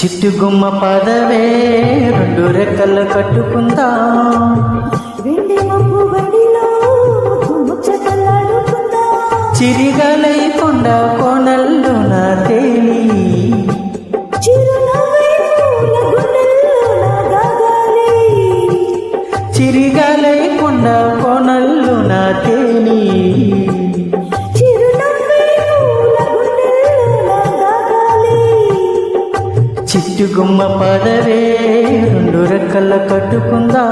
చిట్టుగుమ్మ పదవే రెండు రెక్కలు కట్టుకుందా, వెండి మబ్బు వడిలో ముచ్చటలాడుకుందా, చిరిగలై కొండ కోనల్లు నా తేలి, చిరునవ్వై పూల గుండెల్లో నా గాగాలి, చిరిగలై కొండ కోనల్లు నా తేలి, చిరునవ్వై పూల గుండెల్లో నా గాగాలి. చిట్టుగుమ్మ పదవే రెండు రెక్కలు కట్టుకుందా.